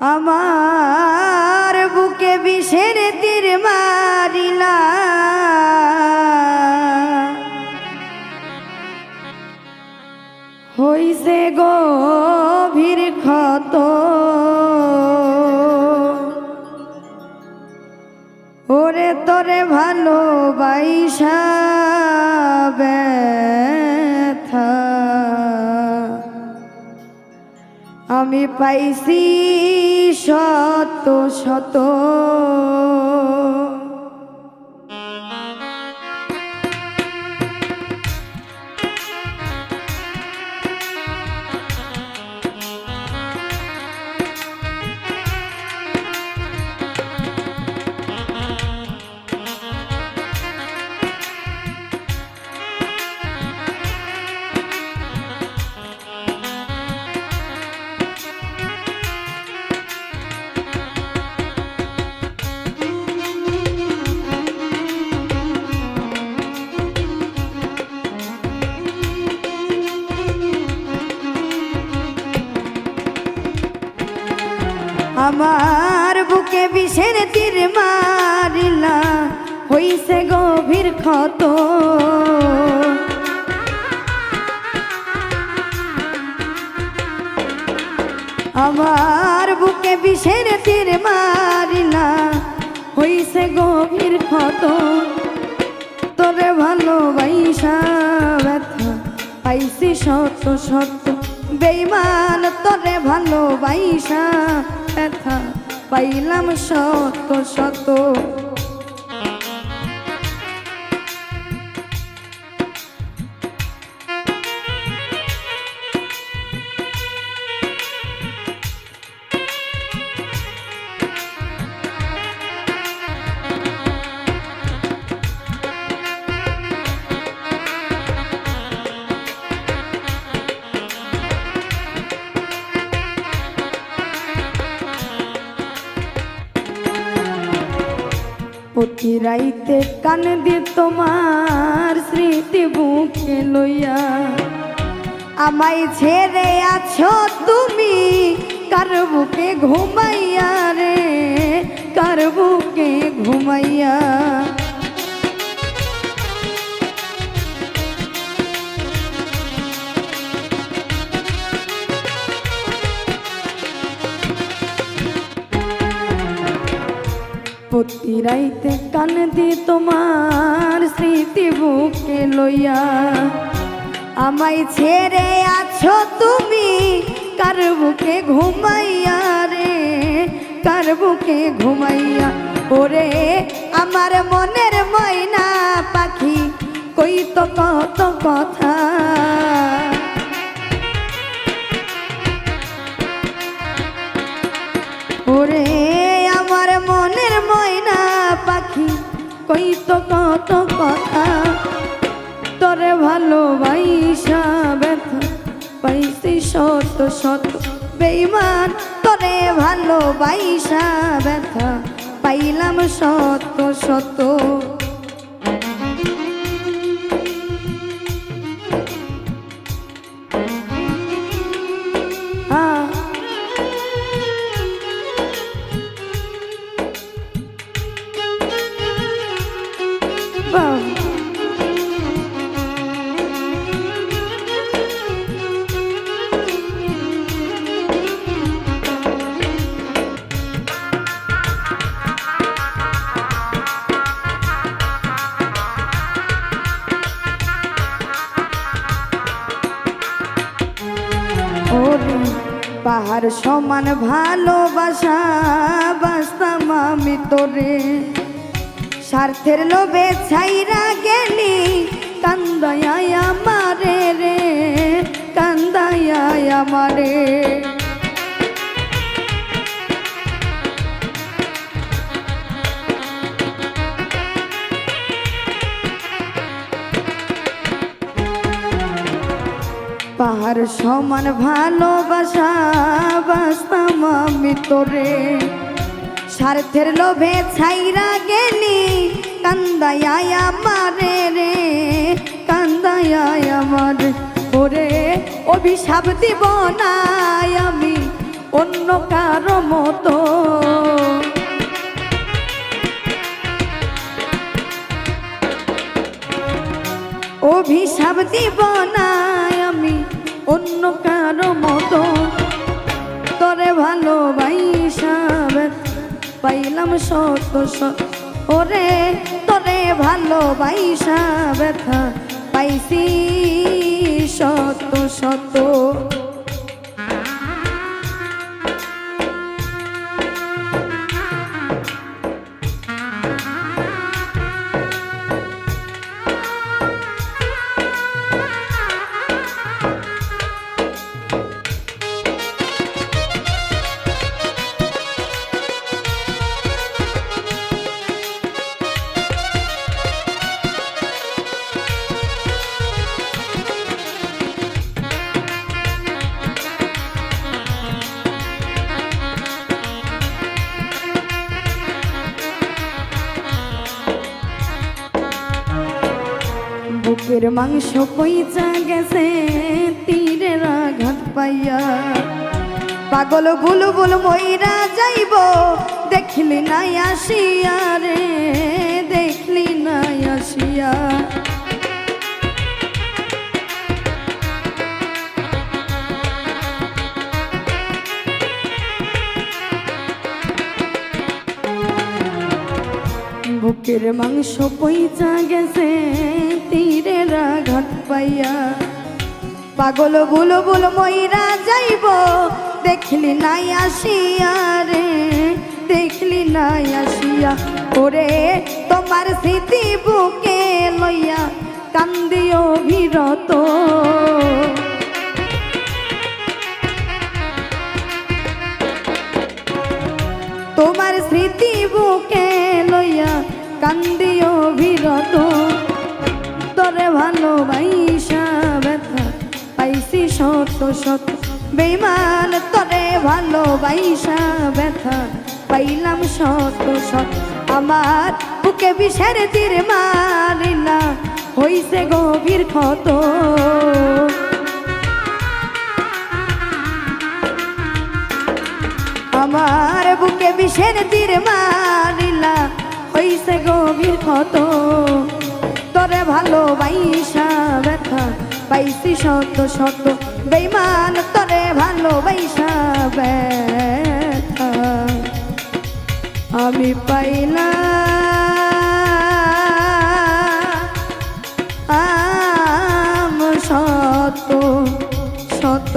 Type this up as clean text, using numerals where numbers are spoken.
আমার বুকে বিষের তীর মারিলা, হইছে গভীর ক্ষত। ওরে তোরে ভালোবাসা ব্যথা আমি পাইছি শত শত। আমার বুকে বিষের তীর মারিলা, হইছে গভীর ক্ষত। আমার বুকে বিষের তীর মারিলা, হইছে গভীর ক্ষত। তোরে ভালোবাসা ব্যথা পাইছি শত শত। বেঈমান তোরে ভালোবাসা ব্যথা পাইলাম শত শত। প্রতি রাইতে কান দি তোমার স্মৃতি বুকে লইয়া, আমায় ছেড়ে আছো তুমি কার বুকে ঘুমাইয়া রে, কার বুকে ঘুমাইয়া। প্রতি রাইতে কান দি তোমার স্মৃতি বুকে লইয়া, আমায় ছেড়ে আছো তুমি কার বুকে ঘুমাইয়া রে, কার বুকে ঘুমাইয়া। ওরে আমার মনের ময়না পাখি কই তো কত কথা, ওরে আমার মনের ময়না পাখি কই তো কত কথা। তোরে ভালোবাসা ব্যথা পাইছি শত শত। বেঈমান তোরে ভালোবাসা ব্যথা পাইলাম শত শত। পাহাড় সমান ভালোবাসা বাসতাম আমি তোরে, স্বার্থের লোভে ছাইরা গেলি কান্দায় আমারে রে, কান্দায় আমারে। পাহাড় সমান ভালোবাসা বাসতাম আমি তোরে, স্বার্থের লোভে ছাইরা গেলি কান্দায় আমারে রে, কান্দায় আমার। ওরে অভিশাপ দিব না আমি অন্য কারো মতো। অভিশাপ দিব না আমি অন্য কারো মতো, তোরে ভালোবাসা পাইলাম শত শত, ওরে তোরে ভালোবাসা ব্যথা পাইছি শত শত। বুকের মাংস পইচা গেছে তীরের আঘাত পাইয়া, পাগল বুলবুল মইরা যাইব দেখলি নাই আসিয়া রে, দেখলি নাই আসিয়া। বুকের মাংস পইচা গেছে তীরের আঘাত পাইয়া, পাগল বুলবুল মইরা যাইব দেখলি নাই আসিয়া রে, দেখলি নাই আসিয়া। ওরে তোমার স্মৃতি বুকে লইয়া কান্দিও বিরত, তোমার স্মৃতি বুকে লইয়া কান্দিও বিরত, তোরে ভালোবাসা ব্যথা পাইছি শত শত বেঈমান, তোরে ভালোবাসা ব্যথা পাইলাম শত শত। আমার বুকে বিষের তীর মারিলা হইছে গভীর ক্ষত, আমার বুকে বিষের তীর মারিলা হইছে গভীর ক্ষত, তোরে ভালোবাসা ব্যথা পাইছি শত শত বেঈমান, তোরে ভালোবাসা ব্যথা আমি পাইলাম শত শত।